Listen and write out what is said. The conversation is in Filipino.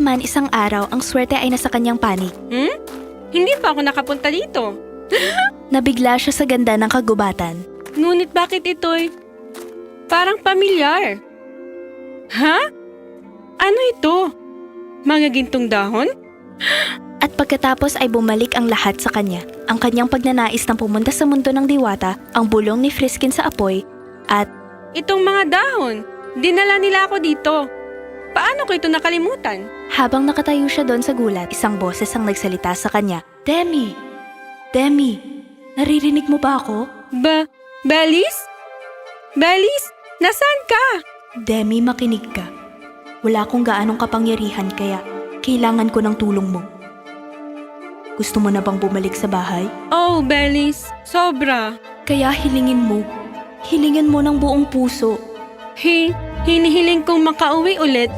Gayunpaman isang araw ang swerte ay nasa kanyang panig. Hindi pa ako nakapunta dito. Nabigla siya sa ganda ng kagubatan. Ngunit bakit ito'y parang pamilyar? Ha? Ano ito? Mga gintong dahon? At pagkatapos ay bumalik ang lahat sa kanya. Ang kanyang pagnanais ng pumunta sa mundo ng diwata, ang bulong ni Friskin sa apoy, at Itong mga dahon. Dinala nila ako dito. Paano ko ito nakalimutan? habang nakatayo siya doon sa gulat, isang boses ang nagsalita sa kanya. Demi! Demi! Naririnig mo ba ako? Belis? Belis? Nasaan ka? Demi, makinig ka. Wala akong gaanong kapangyarihan kaya kailangan ko ng tulong mo. Gusto mo na bang bumalik sa bahay? Oh, Belis. Sobra. Kaya hilingin mo. Hilingin mo ng buong puso. Hinihiling kong makauwi ulit